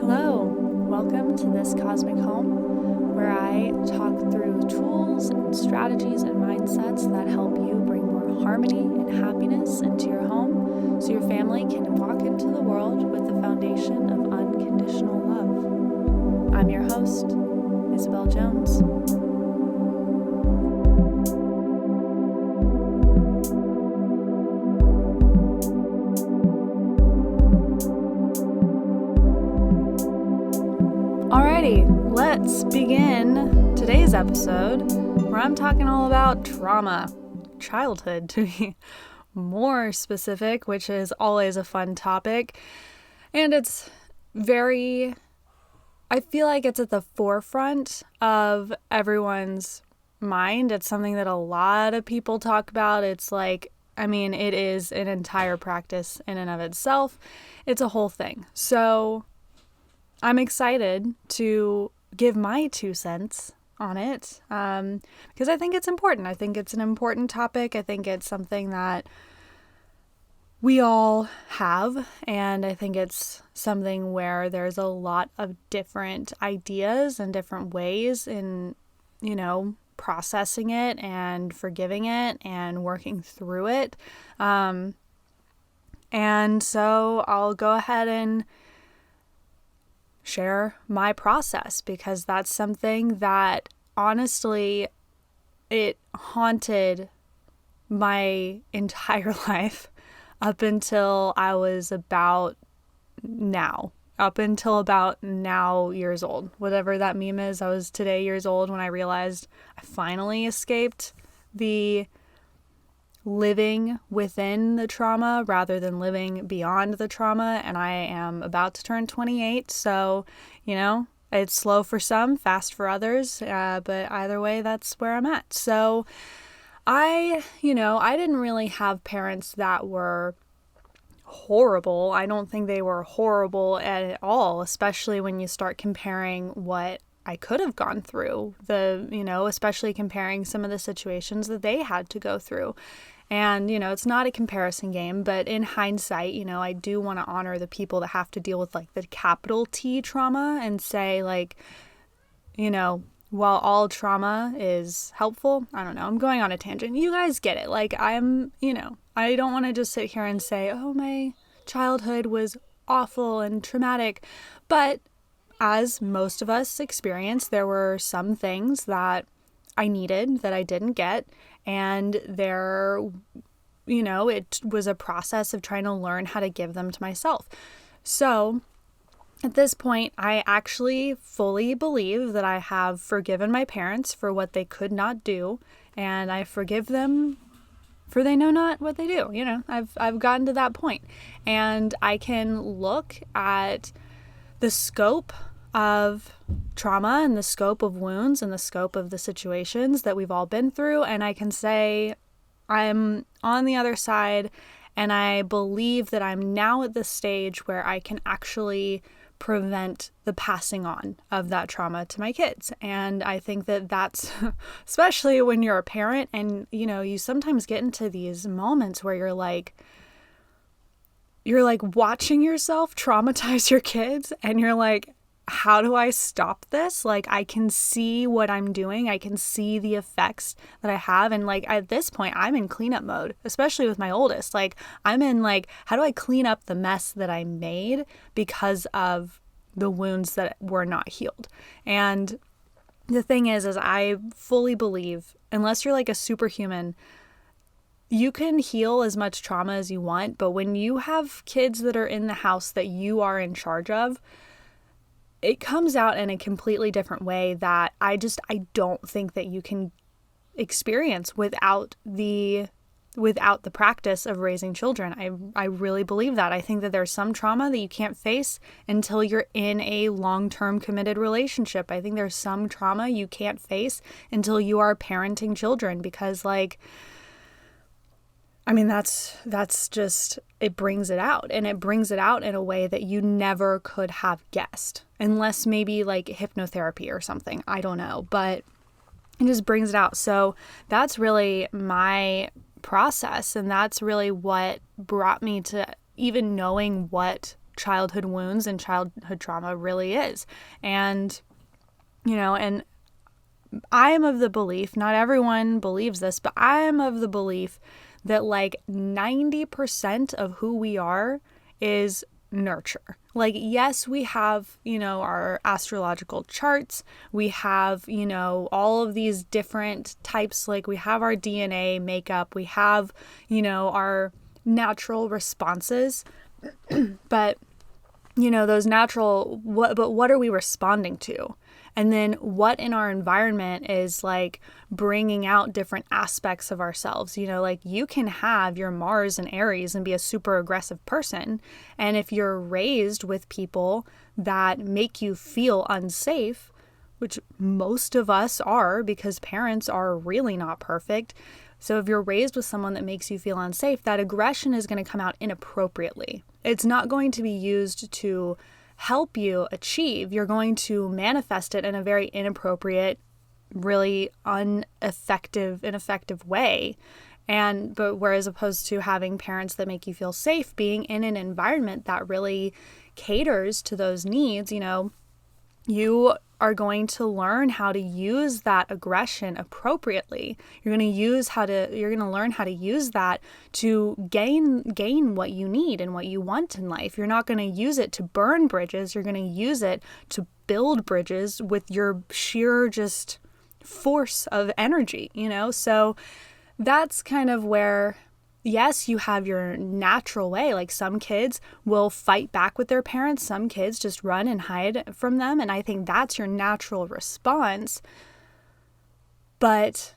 Hello, welcome to this cosmic home where I talk through tools and strategies and mindsets that help you bring more harmony and happiness into your home so your family can walk into the world with the foundation of unconditional love. I'm your host, Isabel Jones. Alrighty, let's begin today's episode where I'm talking all about trauma, childhood to be more specific, which is always a fun topic. And I feel like it's at the forefront of everyone's mind. It's something that a lot of people talk about. It is an entire practice in and of itself. It's a whole thing. So I'm excited to give my 2 cents on it because I think it's important. I think it's an important topic. I think it's something that we all have, and I think it's something where there's a lot of different ideas and different ways in, processing it and forgiving it and working through it. And so I'll go ahead and share my process because that's something that honestly, it haunted my entire life up until I was about now years old. Whatever that meme is, I was today years old when I realized I finally escaped the living within the trauma rather than living beyond the trauma, and I am about to turn 28, so it's slow for some, fast for others, but either way, that's where I'm at. So I didn't really have parents that were horrible. I don't think they were horrible at all, especially when you start comparing what I could have gone through, especially comparing some of the situations that they had to go through. And, it's not a comparison game, but in hindsight, I do want to honor the people that have to deal with the capital T trauma and say while all trauma is helpful, I don't know, I'm going on a tangent. You guys get it. I don't want to just sit here and say, oh, my childhood was awful and traumatic, but as most of us experience, there were some things that I needed that I didn't get. And it was a process of trying to learn how to give them to myself. So at this point, I actually fully believe that I have forgiven my parents for what they could not do. And I forgive them for they know not what they do. I've gotten to that point. And I can look at the scope of trauma and the scope of wounds and the scope of the situations that we've all been through, and I can say I'm on the other side, and I believe that I'm now at the stage where I can actually prevent the passing on of that trauma to my kids. And I think that that's especially when you're a parent and you sometimes get into these moments where you're watching yourself traumatize your kids, and you're like, how do I stop this? I can see what I'm doing. I can see the effects that I have. And at this point, I'm in cleanup mode, especially with my oldest. I'm in how do I clean up the mess that I made because of the wounds that were not healed? And the thing is I fully believe, unless you're a superhuman, you can heal as much trauma as you want. But when you have kids that are in the house that you are in charge of, it comes out in a completely different way that I don't think that you can experience without the practice of raising children. I really believe that. I think that there's some trauma that you can't face until you're in a long-term committed relationship. I think there's some trauma you can't face until you are parenting children because that's just, it brings it out, and it brings it out in a way that you never could have guessed, unless maybe hypnotherapy or something. I don't know, but it just brings it out. So that's really my process, and that's really what brought me to even knowing what childhood wounds and childhood trauma really is. And, and I am of the belief, not everyone believes this, but I am of the belief that like 90% of who we are is nurture. Like, yes, we have, our astrological charts. We have, all of these different types. Like, we have our DNA makeup. We have, our natural responses. But, those natural, what are we responding to? And then what in our environment is like bringing out different aspects of ourselves. Like you can have your Mars and Aries and be a super aggressive person. And if you're raised with people that make you feel unsafe, which most of us are because parents are really not perfect. So if you're raised with someone that makes you feel unsafe, that aggression is going to come out inappropriately. It's not going to be used to help you achieve. You're going to manifest it in a very inappropriate, really ineffective way. But whereas opposed to having parents that make you feel safe, being in an environment that really caters to those needs, you are going to learn how to use that aggression appropriately. You're going to learn how to use that to gain what you need and what you want in life. You're not going to use it to burn bridges. You're going to use it to build bridges with your sheer just force of energy, So that's kind of where, yes, you have your natural way. Like some kids will fight back with their parents. Some kids just run and hide from them. And I think that's your natural response. But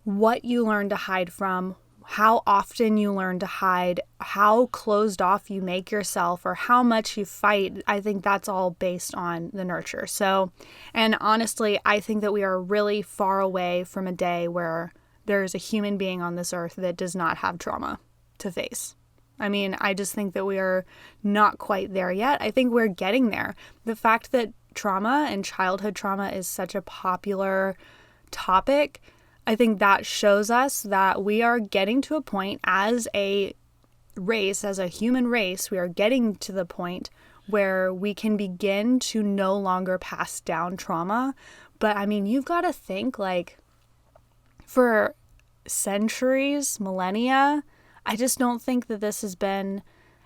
what you learn to hide from, how often you learn to hide, how closed off you make yourself, or how much you fight, I think that's all based on the nurture. So, and honestly, I think that we are really far away from a day where there's a human being on this earth that does not have trauma to face. I mean, I just think that we are not quite there yet. I think we're getting there. The fact that trauma and childhood trauma is such a popular topic, I think that shows us that we are getting to a point as a race, as a human race, we are getting to the point where we can begin to no longer pass down trauma. But I mean, you've got to think like, for centuries, millennia, I just don't think that this has been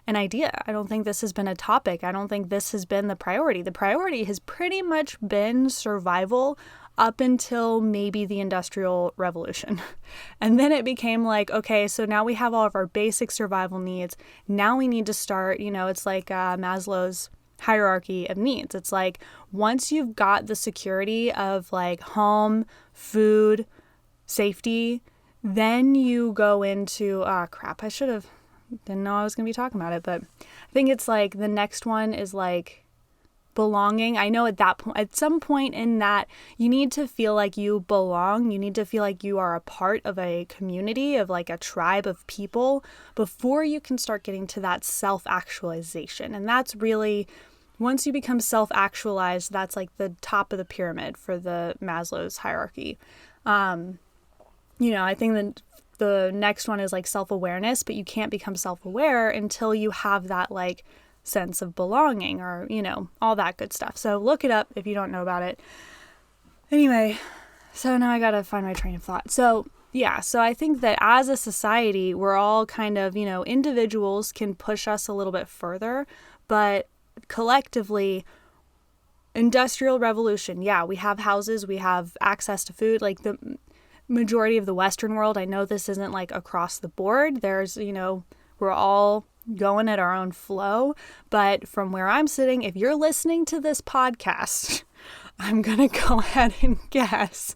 an idea. I don't think this has been a topic. I don't think this has been the priority. The priority has pretty much been survival up until maybe the Industrial Revolution. And then it became like, okay, so now we have all of our basic survival needs. Now we need to start, it's like Maslow's hierarchy of needs. It's like once you've got the security of like home, food, safety, then you go into, didn't know I was going to be talking about it, but I think it's like the next one is like belonging. I know at some point in that, you need to feel like you belong. You need to feel like you are a part of a community, of like a tribe of people before you can start getting to that self-actualization. And that's really, once you become self-actualized, that's like the top of the pyramid for the Maslow's hierarchy. I think that the next one is like self-awareness, but you can't become self-aware until you have that like sense of belonging or, all that good stuff. So look it up if you don't know about it. Anyway, so now I got to find my train of thought. So I think that as a society, we're all kind of, individuals can push us a little bit further, but collectively, Industrial Revolution, we have houses, we have access to food, like the majority of the Western world. I know this isn't like across the board. There's, we're all going at our own flow. But from where I'm sitting, if you're listening to this podcast, I'm going to go ahead and guess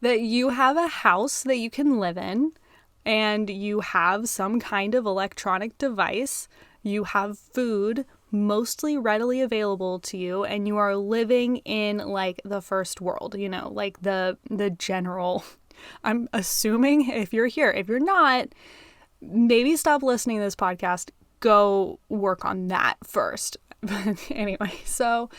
that you have a house that you can live in and you have some kind of electronic device. You have food mostly readily available to you, and you are living in like the first world, like the general. I'm assuming if you're here. If you're not, maybe stop listening to this podcast. Go work on that first. But anyway, so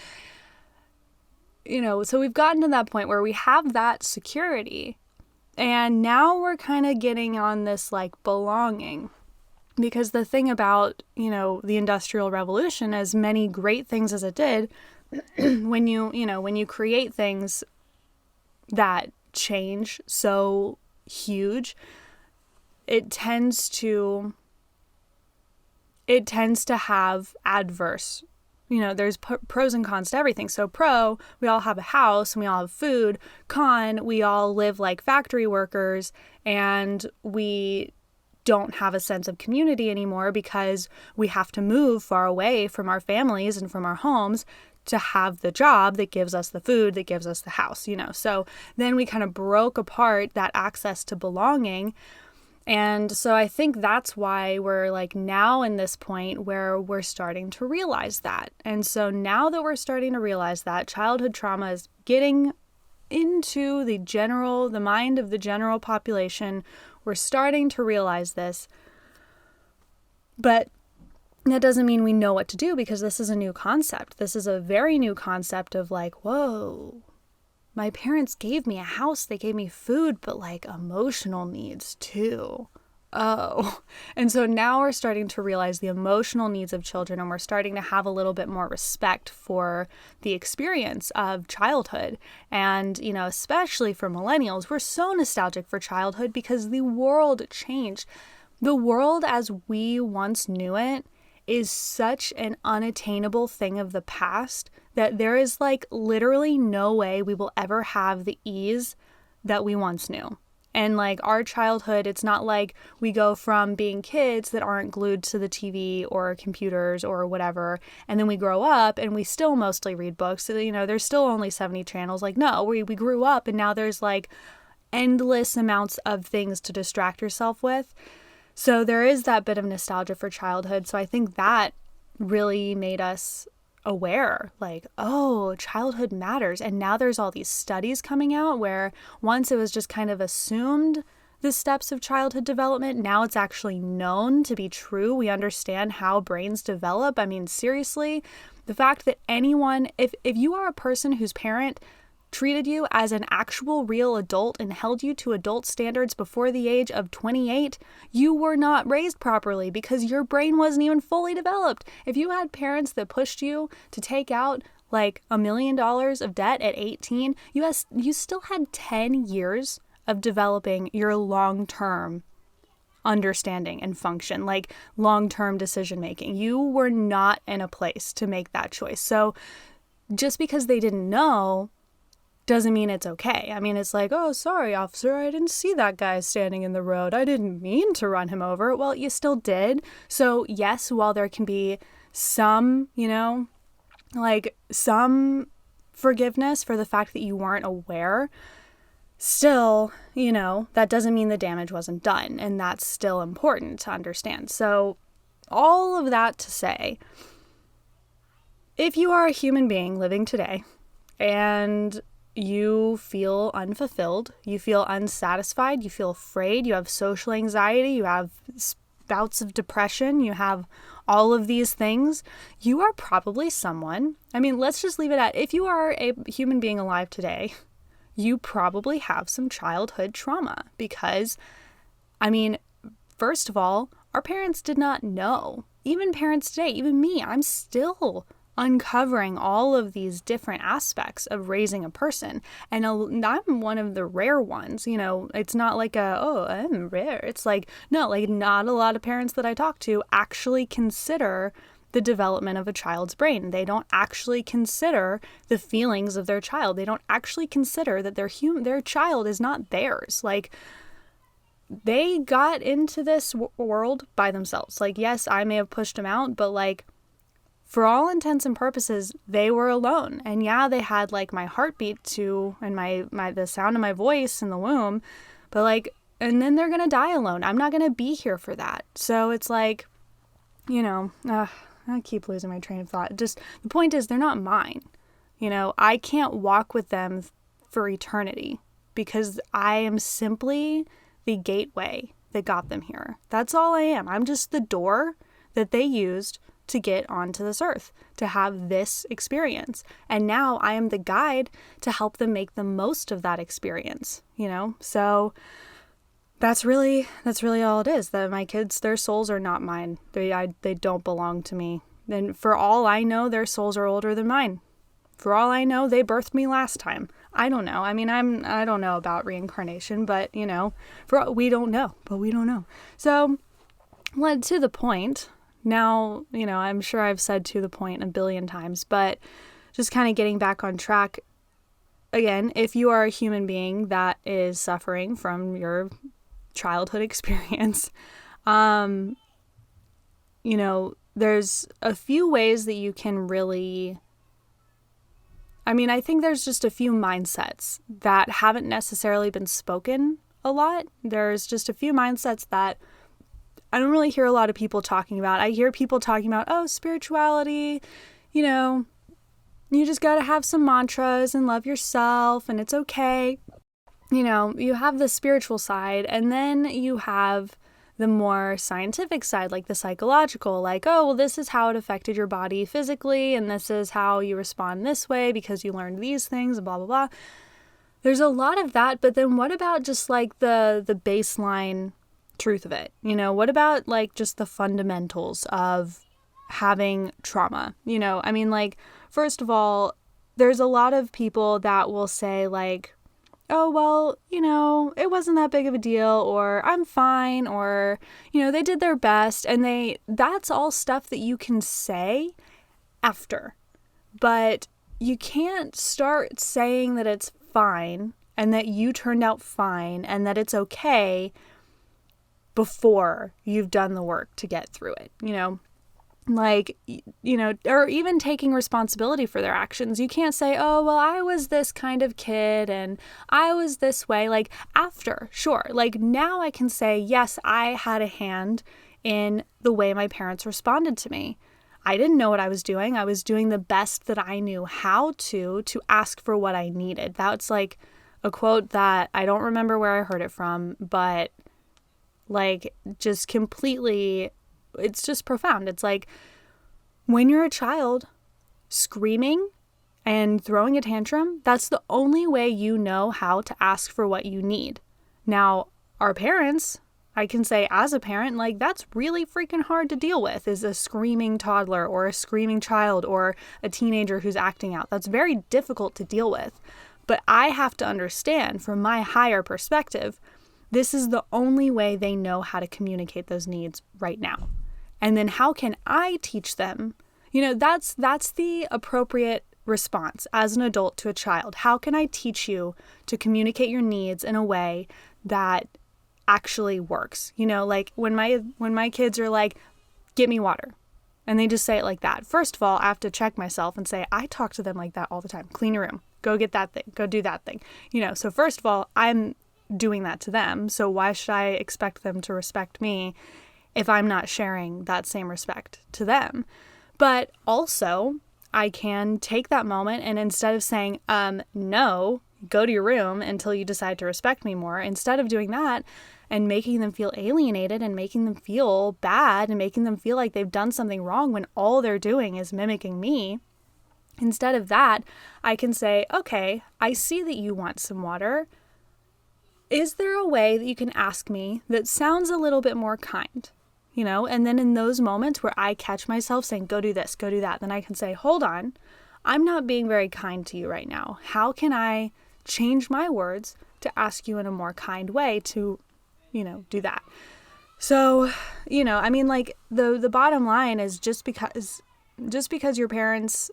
we've gotten to that point where we have that security, and now we're kind of getting on this like belonging. Because the thing about, the Industrial Revolution, as many great things as it did, when you create things that change so huge, it tends to have adverse, there's pros and cons to everything. So pro, we all have a house and we all have food. Con, we all live like factory workers and we don't have a sense of community anymore because we have to move far away from our families and from our homes to have the job that gives us the food, that gives us the house, So then we kind of broke apart that access to belonging. And so I think that's why we're like now in this point where we're starting to realize that. And so now that we're starting to realize that, childhood trauma is getting into the mind of the general population. We're starting to realize this. But that doesn't mean we know what to do, because this is a new concept. This is a very new concept of like, whoa, my parents gave me a house, they gave me food, but like emotional needs too. Oh. And so now we're starting to realize the emotional needs of children, and we're starting to have a little bit more respect for the experience of childhood. And, especially for millennials, we're so nostalgic for childhood because the world changed. The world as we once knew it is such an unattainable thing of the past that there is like literally no way we will ever have the ease that we once knew. And like our childhood, it's not like we go from being kids that aren't glued to the TV or computers or whatever, and then we grow up and we still mostly read books. So, there's still only 70 channels. Like, no, we grew up and now there's like endless amounts of things to distract yourself with. So there is that bit of nostalgia for childhood. So I think that really made us aware, like, oh, childhood matters. And now there's all these studies coming out where once it was just kind of assumed the steps of childhood development. Now it's actually known to be true. We understand how brains develop. I mean, seriously, the fact that anyone, if you are a person whose parent treated you as an actual real adult and held you to adult standards before the age of 28, you were not raised properly because your brain wasn't even fully developed. If you had parents that pushed you to take out like $1 million of debt at 18, you still had 10 years of developing your long-term understanding and function, like long-term decision making. You were not in a place to make that choice. So just because they didn't know doesn't mean it's okay. I mean, it's like, oh, sorry, officer, I didn't see that guy standing in the road. I didn't mean to run him over. Well, you still did. So yes, while there can be some, like some forgiveness for the fact that you weren't aware, still, that doesn't mean the damage wasn't done. And that's still important to understand. So all of that to say, if you are a human being living today and you feel unfulfilled, you feel unsatisfied, you feel afraid, you have social anxiety, you have bouts of depression, you have all of these things, you are probably someone, let's just leave it at, if you are a human being alive today, you probably have some childhood trauma because, first of all, our parents did not know. Even parents today, even me, I'm still uncovering all of these different aspects of raising a person. And I'm one of the rare ones, it's not like I'm rare. It's like, no, like not a lot of parents that I talk to actually consider the development of a child's brain. They don't actually consider the feelings of their child. They don't actually consider that their child is not theirs. Like, they got into this world by themselves. Like, yes, I may have pushed them out, but like, for all intents and purposes, they were alone. And yeah, they had like my heartbeat too, and the sound of my voice in the womb, but like, and then they're going to die alone. I'm not going to be here for that. So it's like, I keep losing my train of thought. Just the point is, they're not mine. I can't walk with them for eternity because I am simply the gateway that got them here. That's all I am. I'm just the door that they used to get onto this earth, to have this experience. And now I am the guide to help them make the most of that experience, So that's really all it is. That my kids, their souls are not mine. They don't belong to me. And for all I know, their souls are older than mine. For all I know, they birthed me last time. I don't know. I mean, I don't know about reincarnation, but we don't know. So, led to the point. Now, I'm sure I've said to the point a billion times, but just kind of getting back on track. Again, if you are a human being that is suffering from your childhood experience, there's a few ways that you can really, I think there's just a few mindsets that haven't necessarily been spoken a lot. There's just a few mindsets that I don't really hear a lot of people talking about. I hear people talking about, spirituality, you just got to have some mantras and love yourself and it's okay. You have the spiritual side, and then you have the more scientific side, like the psychological, like, this is how it affected your body physically, and this is how you respond this way because you learned these things, and blah, blah, blah. There's a lot of that, but then what about just like the baseline truth of it? What about like just the fundamentals of having trauma? First of all, there's a lot of people that will say like, it wasn't that big of a deal, or I'm fine, or, they did their best. And that's all stuff that you can say after. But you can't start saying that it's fine and that you turned out fine and that it's okay before you've done the work to get through it, or even taking responsibility for their actions. You can't say, I was this kind of kid and I was this way. Like after, sure. Like now I can say, yes, I had a hand in the way my parents responded to me. I didn't know what I was doing. I was doing the best that I knew how to ask for what I needed. That's like a quote that I don't remember where I heard it from, but like just completely, it's just profound. It's like when you're a child screaming and throwing a tantrum, that's the only way you know how to ask for what you need. Now, our parents, I can say as a parent, like that's really freaking hard to deal with, is a screaming toddler or a screaming child or a teenager who's acting out. That's very difficult to deal with. But I have to understand from my higher perspective, this is the only way they know how to communicate those needs right now. And then how can I teach them? That's the appropriate response as an adult to a child. How can I teach you to communicate your needs in a way that actually works? Like when my kids are like, get me water. And they just say it like that. First of all, I have to check myself and say, I talk to them like that all the time. Clean your room. Go get that thing. Go do that thing. So first of all, I'm doing that to them. So why should I expect them to respect me if I'm not sharing that same respect to them? But also, I can take that moment and instead of saying, no, go to your room until you decide to respect me more, instead of doing that and making them feel alienated and making them feel bad and making them feel like they've done something wrong when all they're doing is mimicking me, instead of that, I can say, okay, I see that you want some water. Is there a way that you can ask me that sounds a little bit more kind? And then in those moments where I catch myself saying, go do this, go do that, then I can say, hold on, I'm not being very kind to you right now. How can I change my words to ask you in a more kind way to, do that? So, like the bottom line is just because your parents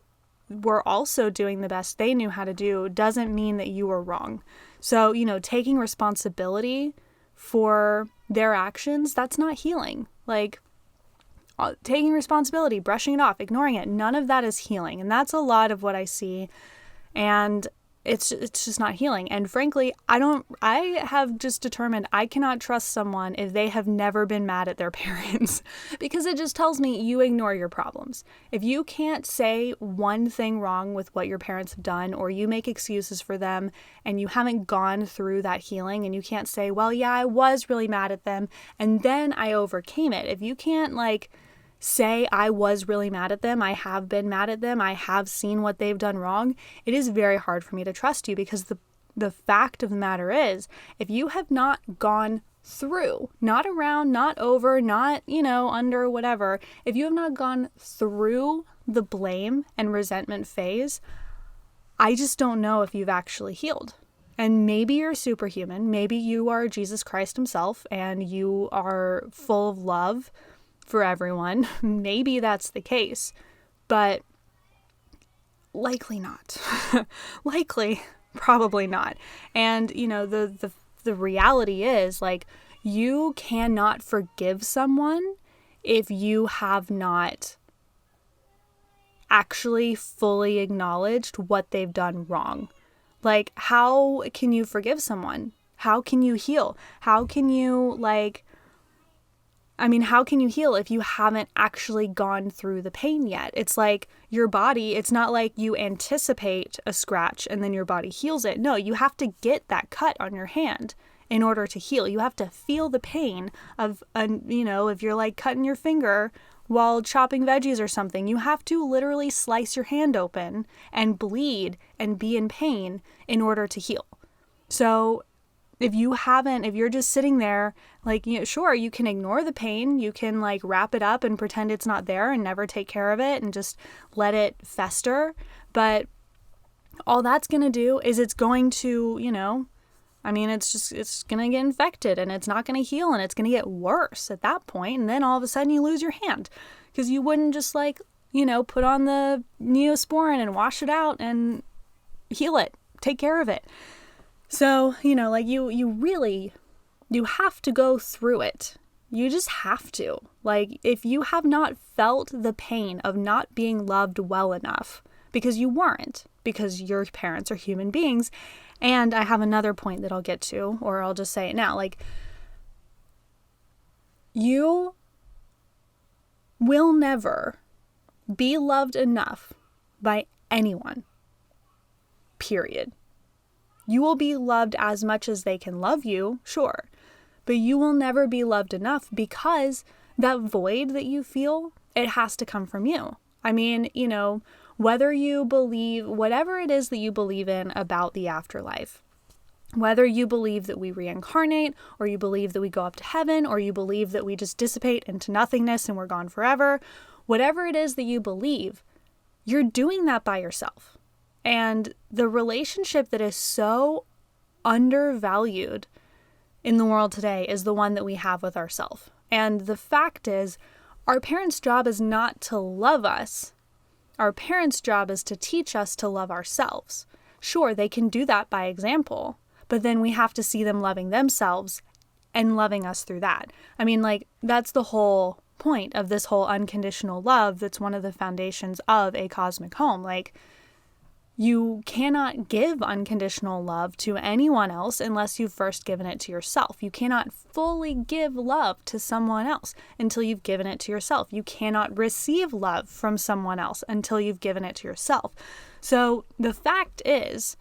were also doing the best they knew how to do doesn't mean that you were wrong. So, taking responsibility for their actions, that's not healing. Like taking responsibility, brushing it off, ignoring it, none of that is healing. And that's a lot of what I see. And it's just not healing. And frankly, I have just determined I cannot trust someone if they have never been mad at their parents because it just tells me you ignore your problems. If you can't say one thing wrong with what your parents have done, or you make excuses for them and you haven't gone through that healing, and you can't say, well, yeah, I was really mad at them and then I overcame it. If you can't say I was really mad at them, I have been mad at them, I have seen what they've done wrong, it is very hard for me to trust you because the fact of the matter is, if you have not gone through, not around, not over, not, under, whatever, if you have not gone through the blame and resentment phase, I just don't know if you've actually healed. And maybe you're superhuman. Maybe you are Jesus Christ himself and you are full of love for everyone. Maybe that's the case, but likely not. Likely, probably not. And, the reality is, like, you cannot forgive someone if you have not actually fully acknowledged what they've done wrong. Like, how can you forgive someone? How can you heal? How can you how can you heal if you haven't actually gone through the pain yet? It's like your body, it's not like you anticipate a scratch and then your body heals it. No, you have to get that cut on your hand in order to heal. You have to feel the pain of, if you're like cutting your finger while chopping veggies or something, you have to literally slice your hand open and bleed and be in pain in order to heal. So if you're just sitting there, sure, you can ignore the pain, you can wrap it up and pretend it's not there and never take care of it and just let it fester. But all that's going to do is it's going to, it's going to get infected and it's not going to heal and it's going to get worse at that point. And then all of a sudden you lose your hand because you wouldn't just put on the Neosporin and wash it out and heal it, take care of it. So, you have to go through it. You just have to. If you have not felt the pain of not being loved well enough, because you weren't, because your parents are human beings. And I have another point that I'll get to, or I'll just say it now. You will never be loved enough by anyone. Period. You will be loved as much as they can love you, sure. But you will never be loved enough because that void that you feel, it has to come from you. Whether you believe, whatever it is that you believe in about the afterlife, whether you believe that we reincarnate, or you believe that we go up to heaven, or you believe that we just dissipate into nothingness and we're gone forever, whatever it is that you believe, you're doing that by yourself. And the relationship that is so undervalued in the world today is the one that we have with ourselves. And the fact is, our parents' job is not to love us. Our parents' job is to teach us to love ourselves. Sure, they can do that by example, but then we have to see them loving themselves and loving us through that. That's the whole point of this whole unconditional love. That's one of the foundations of a cosmic home. You cannot give unconditional love to anyone else unless you've first given it to yourself. You cannot fully give love to someone else until you've given it to yourself. You cannot receive love from someone else until you've given it to yourself. So the fact is,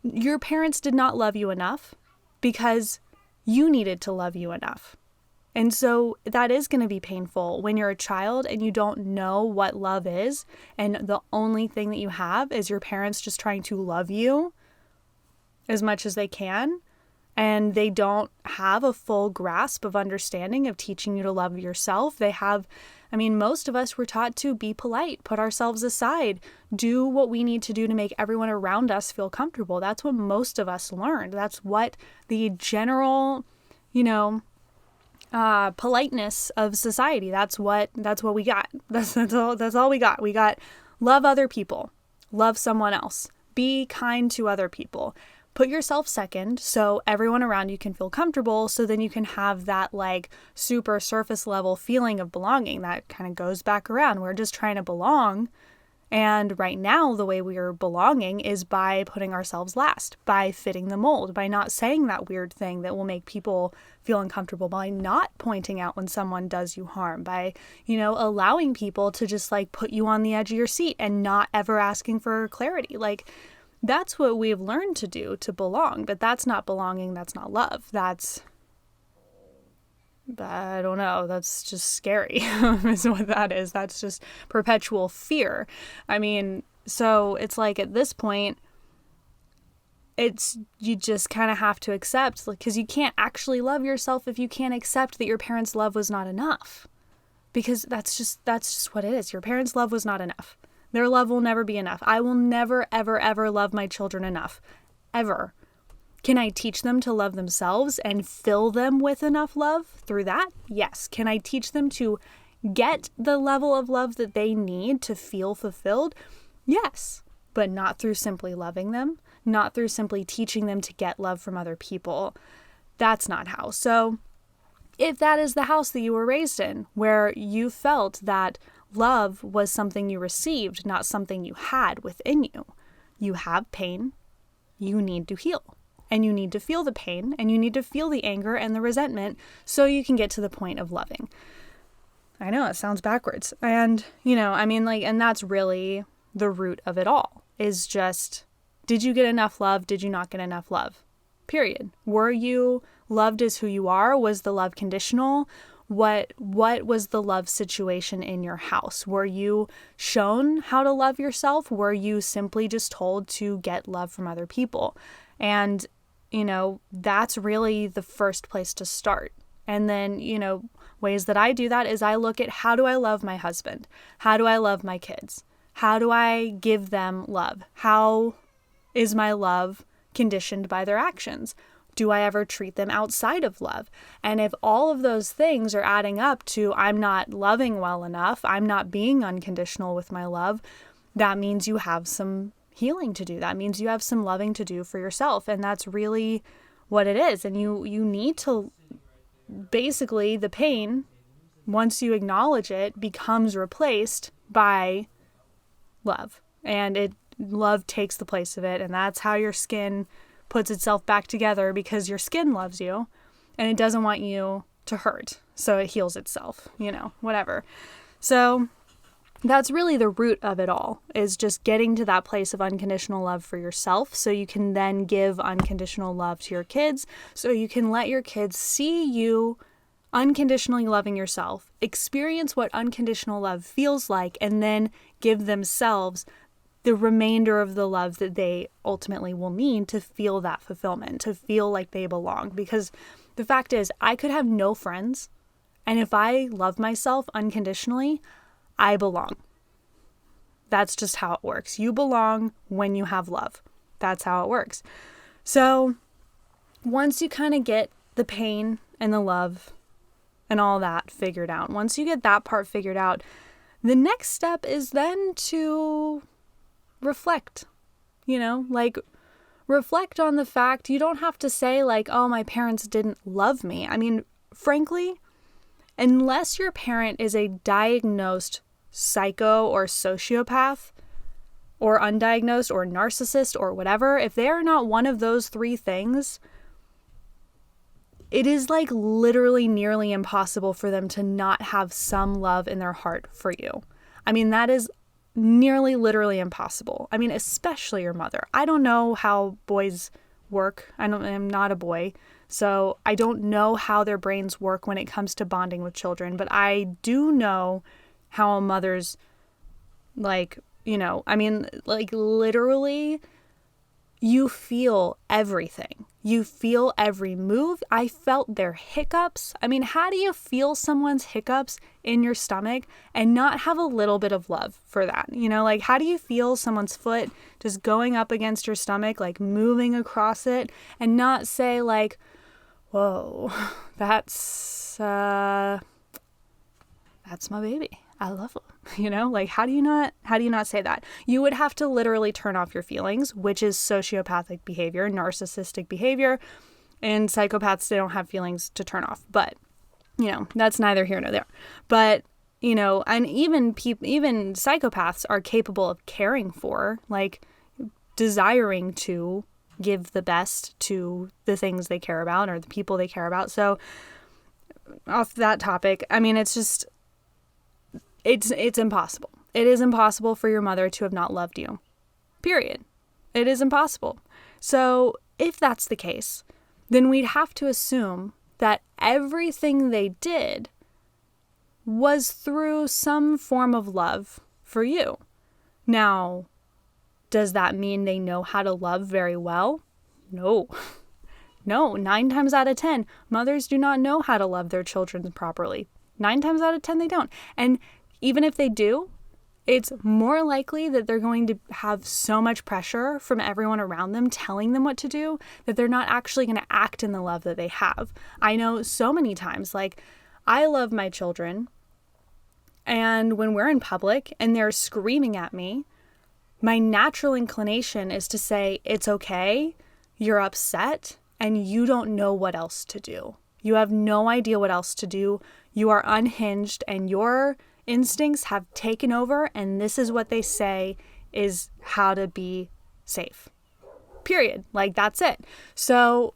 your parents did not love you enough because you needed to love you enough. And so that is going to be painful when you're a child and you don't know what love is, and the only thing that you have is your parents just trying to love you as much as they can, and they don't have a full grasp of understanding of teaching you to love yourself. Most of us were taught to be polite, put ourselves aside, do what we need to do to make everyone around us feel comfortable. That's what most of us learned. That's what the general, politeness of society. That's what we got. That's all we got. We got love other people, love someone else, be kind to other people, put yourself second so everyone around you can feel comfortable, so then you can have that super surface level feeling of belonging that kind of goes back around. We're just trying to belong. And right now, the way we are belonging is by putting ourselves last, by fitting the mold, by not saying that weird thing that will make people feel uncomfortable, by not pointing out when someone does you harm, by, allowing people to just put you on the edge of your seat and not ever asking for clarity. That's what we've learned to do to belong, but that's not belonging. That's not love. I don't know. That's just scary is what that is. That's just perpetual fear. So it's at this point, you just kind of have to accept, because you can't actually love yourself if you can't accept that your parents' love was not enough. Because that's just what it is. Your parents' love was not enough. Their love will never be enough. I will never, ever, ever love my children enough. Ever. Can I teach them to love themselves and fill them with enough love through that? Yes. Can I teach them to get the level of love that they need to feel fulfilled? Yes. But not through simply loving them, not through simply teaching them to get love from other people. That's not how. So if that is the house that you were raised in, where you felt that love was something you received, not something you had within you, you have pain, you need to heal. And you need to feel the pain, and you need to feel the anger and the resentment so you can get to the point of loving. I know it sounds backwards. And, and that's really the root of it all, is just, did you get enough love? Did you not get enough love? Period. Were you loved as who you are? Was the love conditional? What was the love situation in your house? Were you shown how to love yourself? Were you simply just told to get love from other people? And, that's really the first place to start. And then, ways that I do that is I look at, how do I love my husband? How do I love my kids? How do I give them love? How is my love conditioned by their actions? Do I ever treat them outside of love? And if all of those things are adding up to, I'm not loving well enough, I'm not being unconditional with my love, that means you have some healing to do. That means you have some loving to do for yourself. And that's really what it is. And you need to, basically, the pain, once you acknowledge it, becomes replaced by love. And love takes the place of it. And that's how your skin puts itself back together, because your skin loves you and it doesn't want you to hurt. So it heals itself, whatever. So that's really the root of it all, is just getting to that place of unconditional love for yourself, so you can then give unconditional love to your kids, so you can let your kids see you unconditionally loving yourself, experience what unconditional love feels like, and then give themselves the remainder of the love that they ultimately will need to feel that fulfillment, to feel like they belong. Because the fact is, I could have no friends, and if I love myself unconditionally, I belong. That's just how it works. You belong when you have love. That's how it works. So once you kind of get the pain and the love and all that figured out, once you get that part figured out, the next step is then to reflect, reflect on the fact. You don't have to say oh, my parents didn't love me. I mean, frankly, unless your parent is a diagnosed psycho or sociopath or undiagnosed or narcissist or whatever, if they are not one of those three things, it is literally nearly impossible for them to not have some love in their heart for you. I mean, that is nearly literally impossible. I mean, especially your mother. I don't know how boys work. I'm not a boy, so I don't know how their brains work when it comes to bonding with children, but I do know how a mother's literally, you feel everything. You feel every move. I felt their hiccups. I mean, how do you feel someone's hiccups in your stomach and not have a little bit of love for that? How do you feel someone's foot just going up against your stomach, moving across it, and not say whoa, that's my baby. I love him. How do you not say that? You would have to literally turn off your feelings, which is sociopathic behavior, narcissistic behavior, and psychopaths, they don't have feelings to turn off. But, that's neither here nor there. But, and even psychopaths are capable of caring for, desiring to give the best to the things they care about or the people they care about. So off that topic, I mean, it's just, it's impossible. It is impossible for your mother to have not loved you. Period. It is impossible. So if that's the case, then we'd have to assume that everything they did was through some form of love for you. Now, does that mean they know how to love very well? No. No, 9 times out of 10, mothers do not know how to love their children properly. 9 times out of 10, they don't. And even if they do, it's more likely that they're going to have so much pressure from everyone around them telling them what to do that they're not actually going to act in the love that they have. I know so many times, like, I love my children, and when we're in public and they're screaming at me, my natural inclination is to say, it's okay, you're upset, and you don't know what else to do. You have no idea what else to do. You are unhinged, and your instincts have taken over, and this is what they say is how to be safe. Period. Like, that's it. So,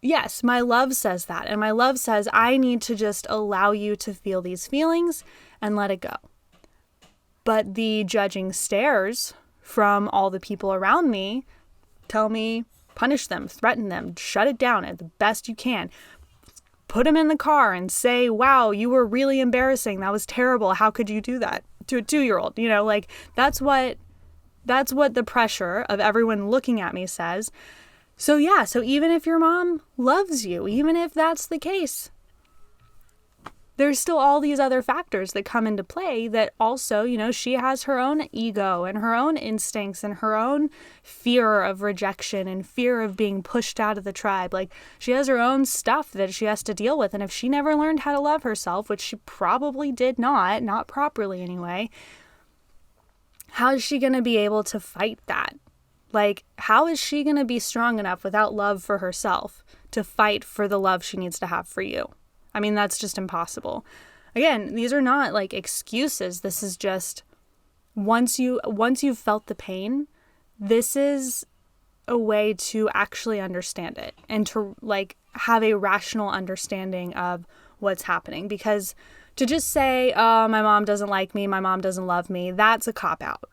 yes, my love says that. And my love says, I need to just allow you to feel these feelings and let it go. But the judging stares from all the people around me tell me, punish them, threaten them, shut it down at the best you can. Put them in the car and say, wow, you were really embarrassing. That was terrible. How could you do that to a 2-year-old? You know, like, that's what the pressure of everyone looking at me says. So yeah, so even if your mom loves you, even if that's the case, there's still all these other factors that come into play that also, you know, she has her own ego and her own instincts and her own fear of rejection and fear of being pushed out of the tribe. Like, she has her own stuff that she has to deal with. And if she never learned how to love herself, which she probably did not properly anyway, how is she going to be able to fight that? Like, how is she going to be strong enough without love for herself to fight for the love she needs to have for you? I mean, that's just impossible. Again, these are not like excuses. This is just once you've felt the pain, this is a way to actually understand it and to like have a rational understanding of what's happening. Because to just say, oh, my mom doesn't like me, my mom doesn't love me, that's a cop-out.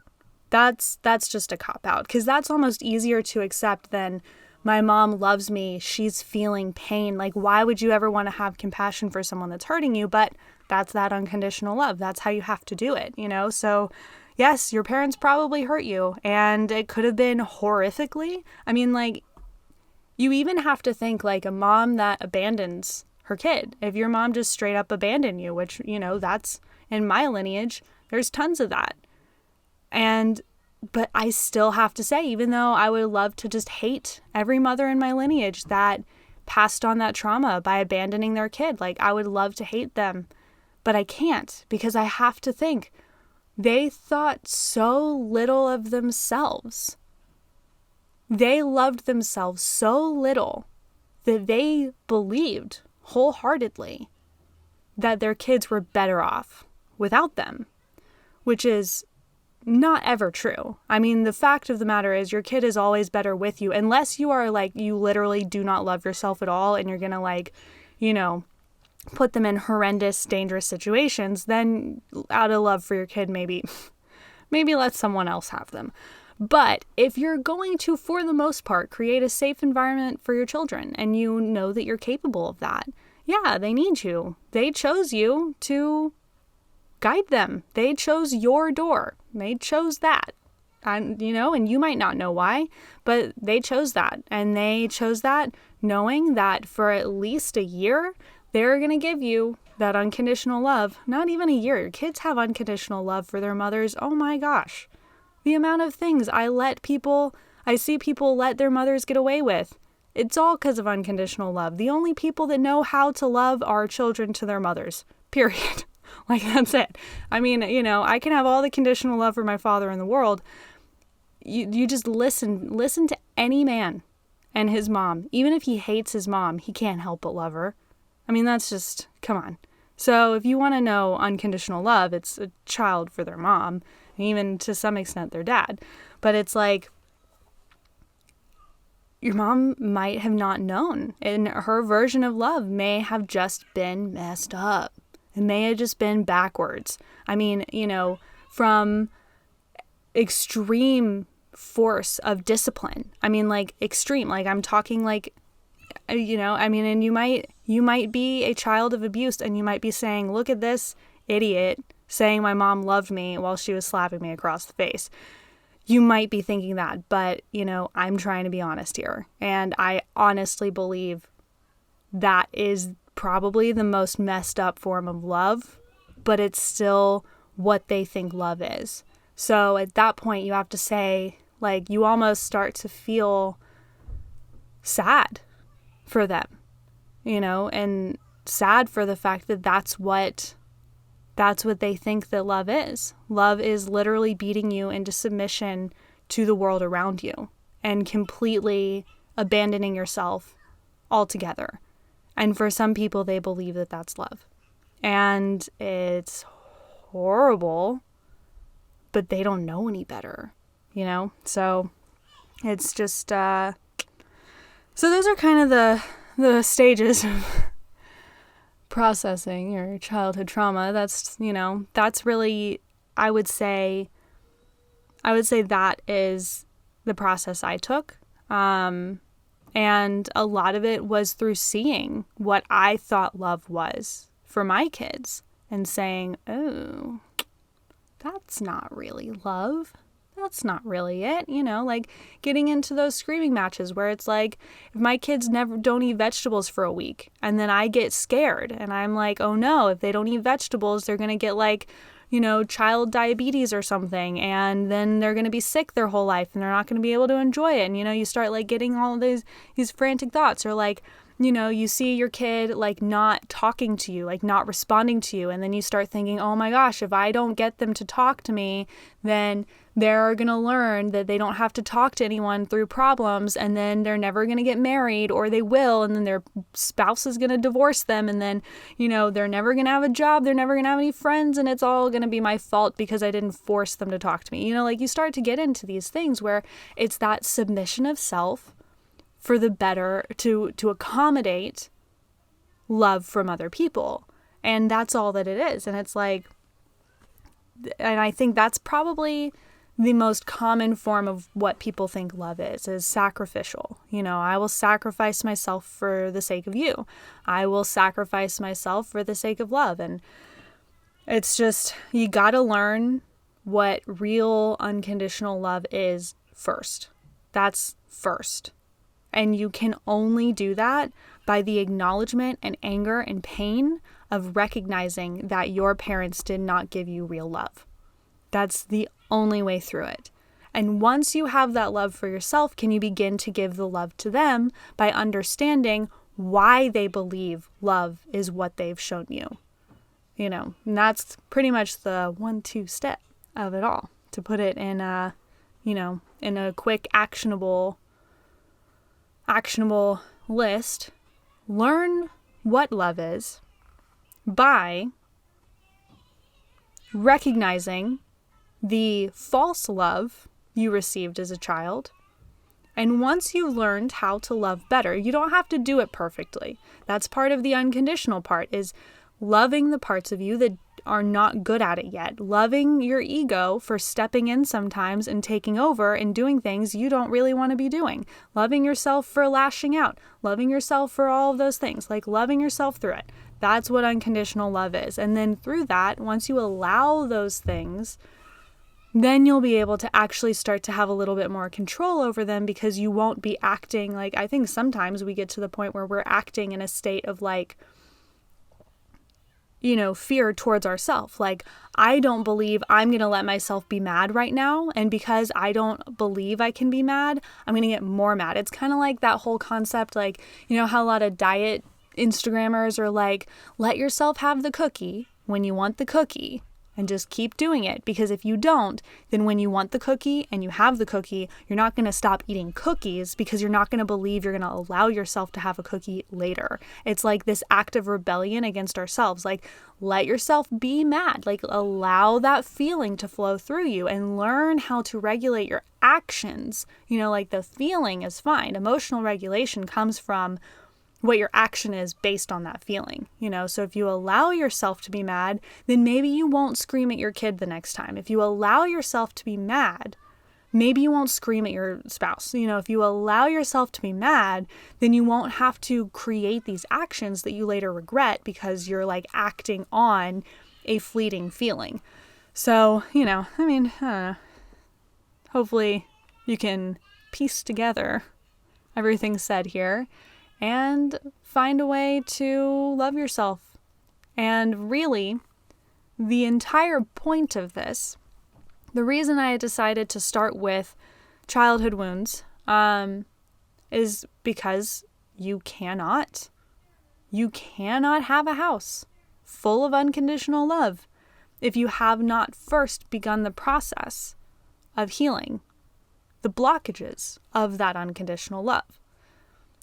That's just a cop-out, because that's almost easier to accept than my mom loves me, she's feeling pain. Like, why would you ever want to have compassion for someone that's hurting you? But that's that unconditional love. That's how you have to do it, you know? So yes, your parents probably hurt you, and it could have been horrifically. I mean, like, you even have to think like a mom that abandons her kid. If your mom just straight up abandoned you, which, you know, that's in my lineage, there's tons of that. But I still have to say, even though I would love to just hate every mother in my lineage that passed on that trauma by abandoning their kid, like, I would love to hate them, but I can't, because I have to think they thought so little of themselves. They loved themselves so little that they believed wholeheartedly that their kids were better off without them, which is not ever true. I mean, the fact of the matter is your kid is always better with you, unless you are like, you literally do not love yourself at all and you're going to like, you know, put them in horrendous, dangerous situations. Then out of love for your kid, maybe let someone else have them. But if you're going to, for the most part, create a safe environment for your children and you know that you're capable of that, yeah, they need you. They chose you to guide them. They chose your door. They chose that. And, you know, and you might not know why, but they chose that. And they chose that knowing that for at least a year, they're going to give you that unconditional love. Not even a year. Your kids have unconditional love for their mothers. Oh my gosh. The amount of things I see people let their mothers get away with. It's all because of unconditional love. The only people that know how to love are children to their mothers. Period. Like, that's it. I mean, you know, I can have all the conditional love for my father in the world. You just listen to any man and his mom. Even if he hates his mom, he can't help but love her. I mean, that's just, come on. So if you want to know unconditional love, it's a child for their mom, and even to some extent their dad. But it's like, your mom might have not known, and her version of love may have just been messed up. It may have just been backwards. I mean, you know, from extreme force of discipline. I mean, like, extreme. Like, I'm talking like, you know, I mean, and you might be a child of abuse and you might be saying, look at this idiot saying my mom loved me while she was slapping me across the face. you might be thinking that, but, I'm trying to be honest here. And I honestly believe that is probably the most messed up form of love, but it's still what they think love is. So at that point, you have to say, like, you almost start to feel sad for them, and sad for the fact that that's what they think that love is. Love is literally beating you into submission to the world around you and completely abandoning yourself altogether. And for some people, they believe that that's love. And it's horrible, but they don't know any better, So it's just, so those are kind of the stages of processing your childhood trauma. That's really, I would say that is the process I took. And a lot of it was through seeing what I thought love was for my kids and saying, oh, that's not really love. That's not really it. Like getting into those screaming matches where it's like, if my kids don't eat vegetables for a week and then I get scared and I'm like, oh no, if they don't eat vegetables, they're going to get like, child diabetes or something. And then they're going to be sick their whole life and they're not going to be able to enjoy it. And, you start like getting all of these frantic thoughts, or like, you see your kid like not talking to you, like not responding to you. And then you start thinking, oh my gosh, if I don't get them to talk to me, then they're going to learn that they don't have to talk to anyone through problems, and then they're never going to get married, or they will, and then their spouse is going to divorce them, and then, they're never going to have a job, they're never going to have any friends, and it's all going to be my fault because I didn't force them to talk to me. Like you start to get into these things where it's that submission of self for the better, to accommodate love from other people. And that's all that it is. And it's like, and I think that's probably the most common form of what people think love is sacrificial. I will sacrifice myself for the sake of you. I will sacrifice myself for the sake of love. And it's just, you got to learn what real unconditional love is first. That's first. And you can only do that by the acknowledgement and anger and pain of recognizing that your parents did not give you real love. That's the only way through it. And once you have that love for yourself, can you begin to give the love to them by understanding why they believe love is what they've shown you. And that's pretty much the 1-2 step of it all, to put it in a, in a quick actionable list. Learn what love is by recognizing the false love you received as a child. And once you've learned how to love better, you don't have to do it perfectly. That's part of the unconditional part, is loving the parts of you that are not good at it yet. Loving your ego for stepping in sometimes and taking over and doing things you don't really want to be doing. Loving yourself for lashing out. Loving yourself for all of those things. Like loving yourself through it. That's what unconditional love is. And then through that, once you allow those things, then you'll be able to actually start to have a little bit more control over them, because you won't be acting like, I think sometimes we get to the point where we're acting in a state of like, fear towards ourselves. Like, I don't believe I'm going to let myself be mad right now. And because I don't believe I can be mad, I'm going to get more mad. It's kind of like that whole concept, like, how a lot of diet Instagrammers are like, let yourself have the cookie when you want the cookie. And just keep doing it, because if you don't, then when you want the cookie and you have the cookie, you're not going to stop eating cookies, because you're not going to believe you're going to allow yourself to have a cookie later. It's like this act of rebellion against ourselves. Like, let yourself be mad. Like, allow that feeling to flow through you and learn how to regulate your actions. Like, the feeling is fine. Emotional regulation comes from what your action is based on that feeling, So if you allow yourself to be mad, then maybe you won't scream at your kid the next time. If you allow yourself to be mad, maybe you won't scream at your spouse. If you allow yourself to be mad, then you won't have to create these actions that you later regret, because you're like acting on a fleeting feeling. So, I don't know. hopefully you can piece together everything said here and find a way to love yourself. And really, the entire point of this, the reason I decided to start with childhood wounds, is because you cannot have a house full of unconditional love if you have not first begun the process of healing the blockages of that unconditional love.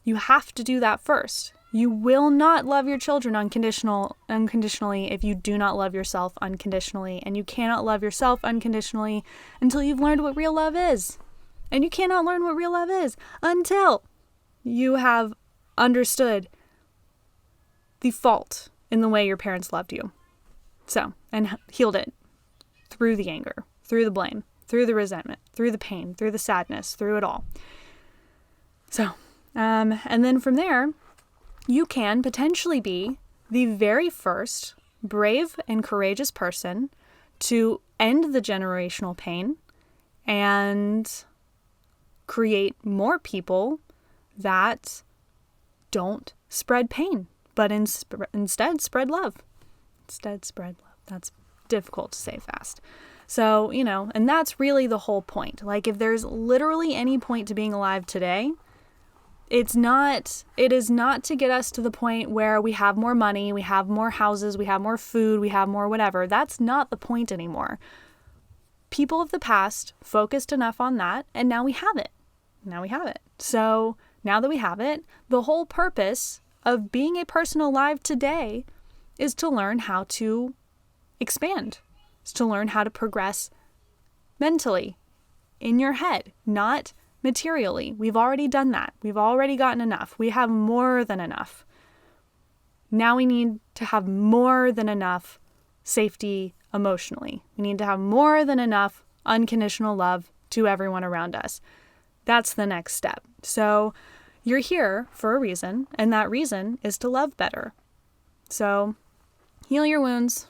You have to do that first. You will not love your children unconditionally if you do not love yourself unconditionally, and you cannot love yourself unconditionally until you've learned what real love is. And you cannot learn what real love is until you have understood the fault in the way your parents loved you. And healed it through the anger, through the blame, through the resentment, through the pain, through the sadness, through it all. And then from there, you can potentially be the very first brave and courageous person to end the generational pain and create more people that don't spread pain, but instead spread love. That's difficult to say fast. So, and that's really the whole point. Like, if there's literally any point to being alive today, it is not to get us to the point where we have more money, we have more houses, we have more food, we have more whatever. That's not the point anymore. People of the past focused enough on that, and now we have it. So now that we have it, the whole purpose of being a person alive today is to learn how to expand. Is to learn how to progress mentally, in your head, not materially. We've already done that. We've already gotten enough. We have more than enough. Now we need to have more than enough safety emotionally. We need to have more than enough unconditional love to everyone around us. That's the next step. So you're here for a reason, and that reason is to love better. So heal your wounds,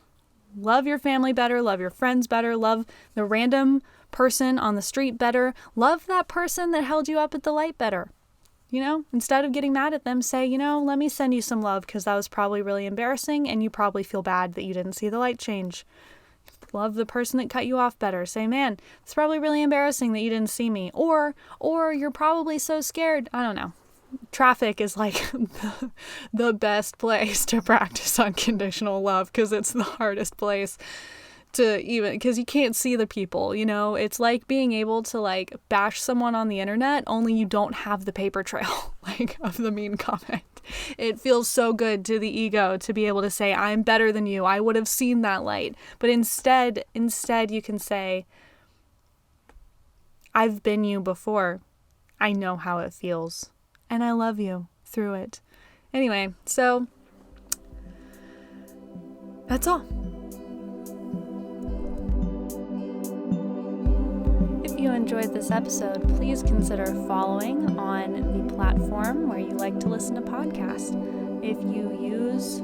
love your family better, love your friends better, love the random person on the street better, love that person that held you up at the light better. Instead of getting mad at them, say, let me send you some love because that was probably really embarrassing and you probably feel bad that you didn't see the light change. Love the person that cut you off better. Say, man, it's probably really embarrassing that you didn't see me. Or you're probably so scared. I don't know. Traffic is like the best place to practice unconditional love because it's the hardest place to because you can't see the people, It's like being able to bash someone on the internet, only you don't have the paper trail of the mean comment. It feels so good to the ego to be able to say, I'm better than you. I would have seen that light. But instead you can say, I've been you before. I know how it feels. And I love you through it. Anyway, so that's all. If you enjoyed this episode, please consider following on the platform where you like to listen to podcasts. If you use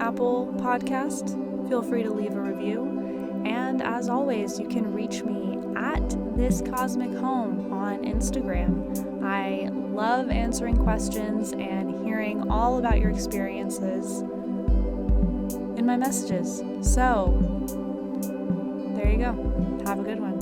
Apple Podcast, feel free to leave a review. And as always, you can reach me at This Cosmic Home on Instagram. I love answering questions and hearing all about your experiences in my messages. So, there you go. Have a good one.